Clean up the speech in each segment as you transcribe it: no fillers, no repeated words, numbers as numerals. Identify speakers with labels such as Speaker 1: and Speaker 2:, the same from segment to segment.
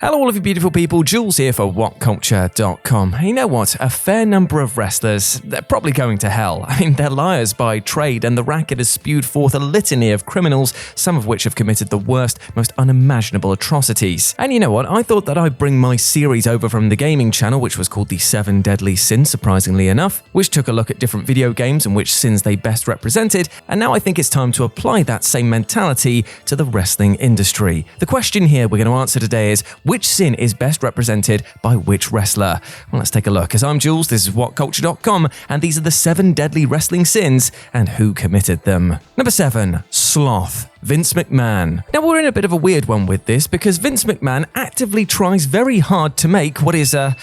Speaker 1: Hello all of you beautiful people, Jules here for WhatCulture.com. You know what, a fair number of wrestlers, they're probably going to hell. I mean, they're liars by trade, and the racket has spewed forth a litany of criminals, some of which have committed the worst, most unimaginable atrocities. And you know what, I thought that I'd bring my series over from the gaming channel, which was called the 7 Deadly Sins, surprisingly enough, which took a look at different video games and which sins they best represented, and now I think it's time to apply that same mentality to the wrestling industry. The question here we're going to answer today is, which sin is best represented by which wrestler? Well, let's take a look. As I'm Jules, this is WhatCulture.com, and these are the 7 deadly wrestling sins and who committed them. Number 7, Sloth. Vince McMahon. Now, we're in a bit of a weird one with this because Vince McMahon actively tries very hard to make what is a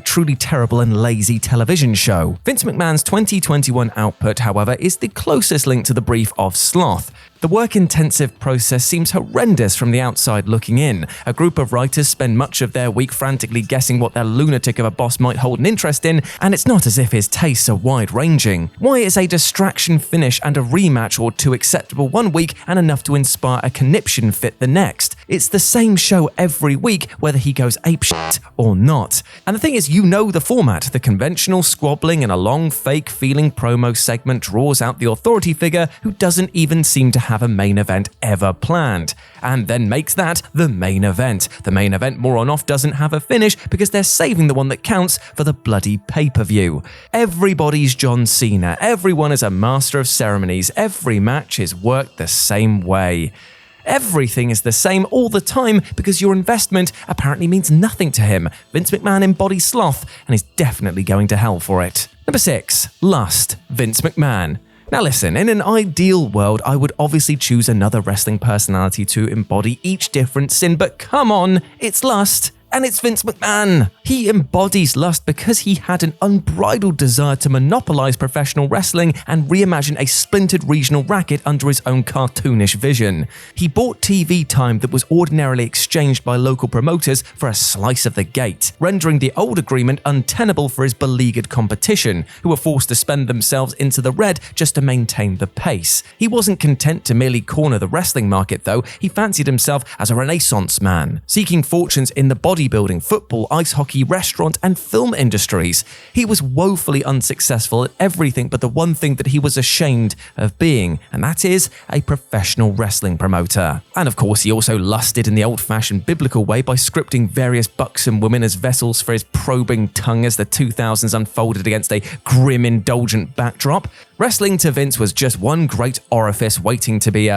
Speaker 1: truly terrible and lazy television show. Vince McMahon's 2021 output, however, is the closest link to the brief of Sloth. The work-intensive process seems horrendous from the outside looking in. A group of writers spend much of their week frantically guessing what their lunatic of a boss might hold an interest in, and it's not as if his tastes are wide-ranging. Why is a distraction finish and a rematch or two acceptable one week and enough to inspire a conniption fit the next? It's the same show every week, whether he goes apeshit or not. And the thing is, you know the format. The conventional squabbling and a long, fake-feeling promo segment draws out the authority figure who doesn't even seem to have a main event ever planned, and then makes that the main event. The main event more on off doesn't have a finish because they're saving the one that counts for the bloody pay-per-view. Everybody's John Cena. Everyone is a master of ceremonies. Every match is worked the same way. Everything is the same all the time because your investment apparently means nothing to him. Vince McMahon embodies sloth and is definitely going to hell for it. Number 6, Lust. Vince McMahon. Now listen, in an ideal world, I would obviously choose another wrestling personality to embody each different sin, but come on, it's Lust. And it's Vince McMahon. He embodies lust because he had an unbridled desire to monopolize professional wrestling and reimagine a splintered regional racket under his own cartoonish vision. He bought TV time that was ordinarily exchanged by local promoters for a slice of the gate, rendering the old agreement untenable for his beleaguered competition, who were forced to spend themselves into the red just to maintain the pace. He wasn't content to merely corner the wrestling market, though. He fancied himself as a Renaissance man, seeking fortunes in the bodybuilding, football, ice hockey, restaurant, and film industries. He was woefully unsuccessful at everything but the one thing that he was ashamed of being, and that is a professional wrestling promoter. And of course, he also lusted in the old-fashioned biblical way by scripting various buxom women as vessels for his probing tongue as the 2000s unfolded against a grim, indulgent backdrop. Wrestling to Vince was just one great orifice waiting to be,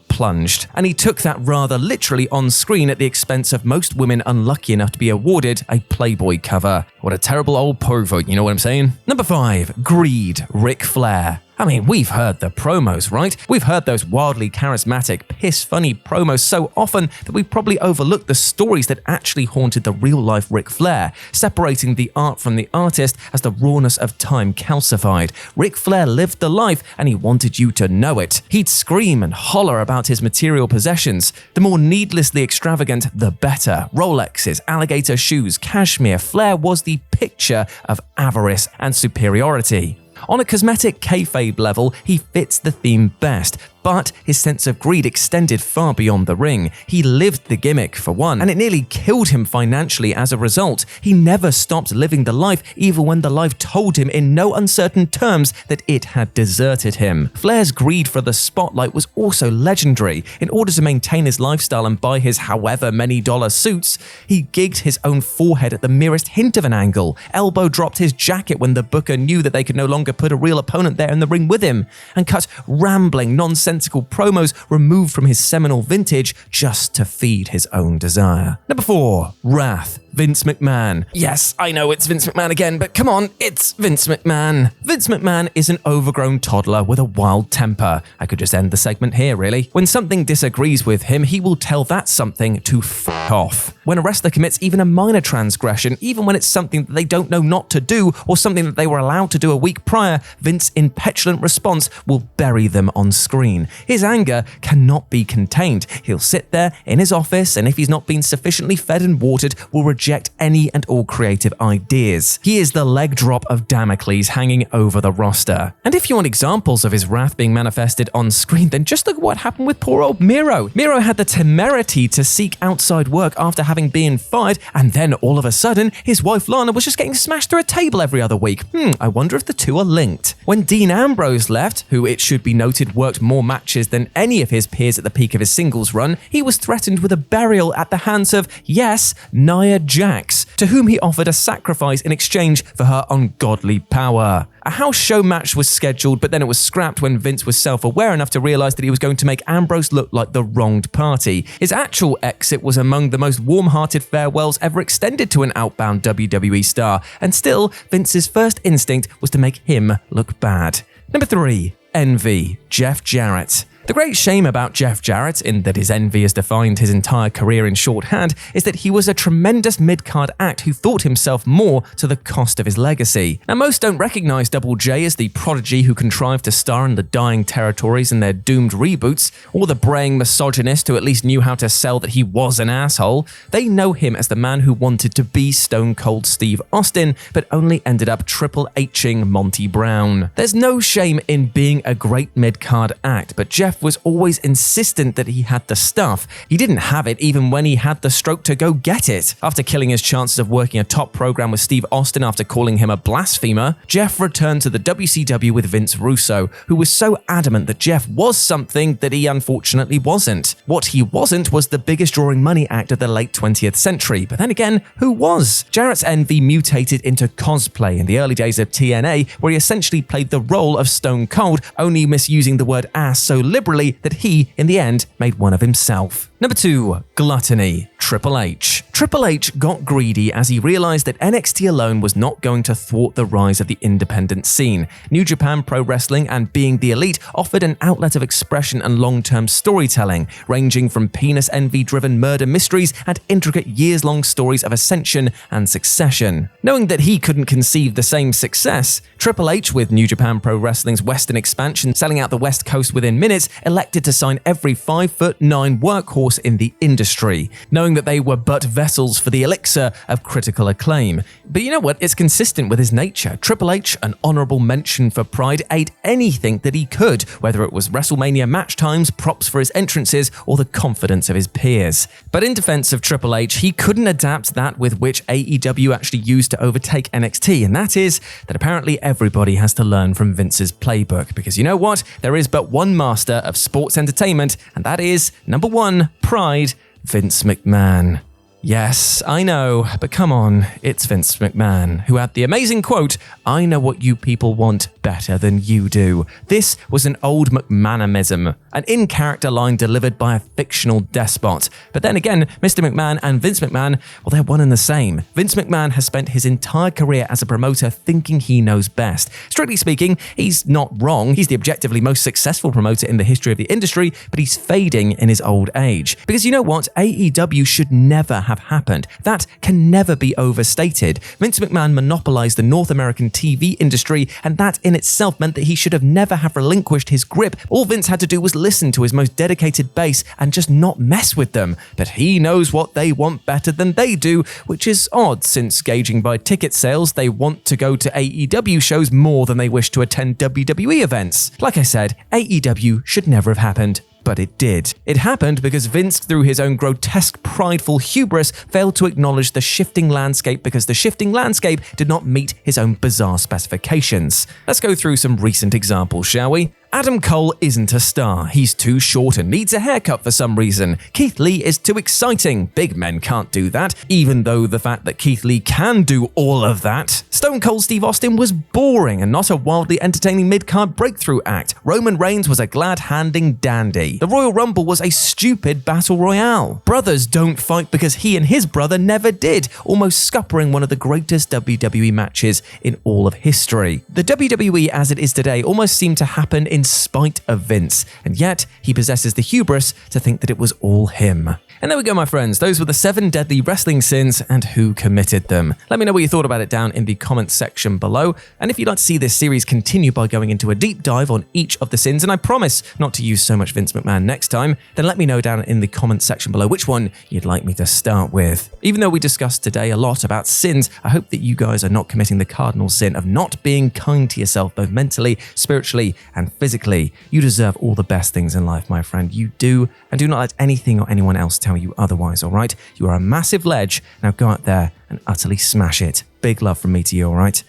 Speaker 1: plunged. And he took that rather literally on screen at the expense of most women unlucky enough to be awarded a Playboy cover. What a terrible old pervert, you know what I'm saying? Number 5, Greed. Ric Flair. I mean, we've heard the promos, right? We've heard those wildly charismatic, piss-funny promos so often that we probably overlooked the stories that actually haunted the real-life Ric Flair, separating the art from the artist as the rawness of time calcified. Ric Flair lived the life, and he wanted you to know it. He'd scream and holler about his material possessions. The more needlessly extravagant, the better. Rolexes, alligator shoes, cashmere. Flair was the picture of avarice and superiority. On a cosmetic kayfabe level, he fits the theme best, but his sense of greed extended far beyond the ring. He lived the gimmick, for one, and it nearly killed him financially as a result. He never stopped living the life, even when the life told him in no uncertain terms that it had deserted him. Flair's greed for the spotlight was also legendary. In order to maintain his lifestyle and buy his however many dollar suits, he gigged his own forehead at the merest hint of an angle, elbow dropped his jacket when the booker knew that they could no longer put a real opponent there in the ring with him, and cut rambling, nonsensical promos removed from his seminal vintage just to feed his own desire. Number 4, Wrath. Vince McMahon. Yes, I know it's Vince McMahon again, but come on, it's Vince McMahon. Vince McMahon is an overgrown toddler with a wild temper. I could just end the segment here, really. When something disagrees with him, he will tell that something to f*** off. When a wrestler commits even a minor transgression, even when it's something that they don't know not to do or something that they were allowed to do a week prior, Vince, in petulant response, will bury them on screen. Austin. His anger cannot be contained. He'll sit there in his office, and if he's not been sufficiently fed and watered, will reject any and all creative ideas. He is the leg drop of Damocles hanging over the roster. And if you want examples of his wrath being manifested on screen, then just look at what happened with poor old Miro. Miro had the temerity to seek outside work after having been fired, and then all of a sudden, his wife Lana was just getting smashed through a table every other week. I wonder if the two are linked. When Dean Ambrose left, who it should be noted worked more matches than any of his peers at the peak of his singles run, he was threatened with a burial at the hands of, yes, Nia Jax, to whom he offered a sacrifice in exchange for her ungodly power. A house show match was scheduled, but then it was scrapped when Vince was self-aware enough to realize that he was going to make Ambrose look like the wronged party. His actual exit was among the most warm-hearted farewells ever extended to an outbound WWE star, and still, Vince's first instinct was to make him look bad. Number 3. Envy. Jeff Jarrett. The great shame about Jeff Jarrett, in that his envy has defined his entire career in shorthand, is that he was a tremendous mid-card act who thought himself more to the cost of his legacy. Now, most don't recognize Double J as the prodigy who contrived to star in the dying territories in their doomed reboots, or the braying misogynist who at least knew how to sell that he was an asshole. They know him as the man who wanted to be Stone Cold Steve Austin, but only ended up Triple H'ing Monty Brown. There's no shame in being a great mid-card act, but Jeff was always insistent that he had the stuff. He didn't have it even when he had the stroke to go get it. After killing his chances of working a top program with Steve Austin after calling him a blasphemer, Jeff returned to the WCW with Vince Russo, who was so adamant that Jeff was something that he unfortunately wasn't. What he wasn't was the biggest drawing money act of the late 20th century, but then again, who was? Jarrett's envy mutated into cosplay in the early days of TNA, where he essentially played the role of Stone Cold, only misusing the word ass so liberally that he, in the end, made one of himself. Number 2. Gluttony. Triple H. Triple H got greedy as he realized that NXT alone was not going to thwart the rise of the independent scene. New Japan Pro Wrestling and Being the Elite offered an outlet of expression and long-term storytelling, ranging from penis envy-driven murder mysteries and intricate years-long stories of ascension and succession. Knowing that he couldn't conceive the same success, Triple H, with New Japan Pro Wrestling's Western expansion selling out the West Coast within minutes, elected to sign every 5'9" workhorse in the industry, knowing that they were but vessels for the elixir of critical acclaim. But you know what? It's consistent with his nature. Triple H, an honorable mention for pride, ate anything that he could, whether it was WrestleMania match times, props for his entrances, or the confidence of his peers. But in defense of Triple H, he couldn't adapt that with which AEW actually used to overtake NXT, and that is that apparently everybody has to learn from Vince's playbook, because you know what? There is but one master of sports entertainment, and that is, number 1, pride, Vince McMahon. Yes, I know, but come on, it's Vince McMahon, who had the amazing quote, "I know what you people want better than you do." This was an old McMahonism, an in-character line delivered by a fictional despot. But then again, Mr. McMahon and Vince McMahon, well, they're one and the same. Vince McMahon has spent his entire career as a promoter thinking he knows best. Strictly speaking, he's not wrong. He's the objectively most successful promoter in the history of the industry, but he's fading in his old age. Because you know what? AEW should never have happened. That can never be overstated. Vince McMahon monopolized the North American TV industry, and that in itself meant that he should have never have relinquished his grip. All Vince had to do was listen to his most dedicated base and just not mess with them. But he knows what they want better than they do, which is odd since, gauging by ticket sales, they want to go to AEW shows more than they wish to attend WWE events. Like I said, AEW should never have happened. But it did. It happened because Vince, through his own grotesque, prideful hubris, failed to acknowledge the shifting landscape because the shifting landscape did not meet his own bizarre specifications. Let's go through some recent examples, shall we? Adam Cole isn't a star. He's too short and needs a haircut for some reason. Keith Lee is too exciting. Big men can't do that, even though the fact that Keith Lee can do all of that. Stone Cold Steve Austin was boring and not a wildly entertaining mid-card breakthrough act. Roman Reigns was a glad-handing dandy. The Royal Rumble was a stupid battle royale. Brothers don't fight because he and his brother never did, almost scuppering one of the greatest WWE matches in all of history. The WWE as it is today almost seemed to happen in spite of Vince, and yet he possesses the hubris to think that it was all him. And there we go, my friends. Those were the 7 deadly wrestling sins and who committed them. Let me know what you thought about it down in the comments section below. And if you'd like to see this series continue by going into a deep dive on each of the sins, and I promise not to use so much Vince McMahon next time, then let me know down in the comments section below which one you'd like me to start with. Even though we discussed today a lot about sins, I hope that you guys are not committing the cardinal sin of not being kind to yourself, both mentally, spiritually, and physically. You deserve all the best things in life, my friend. You do, and do not let anything or anyone else tell you otherwise, all right? You are a massive ledge. Now go out there and utterly smash it. Big love from me to you, all right?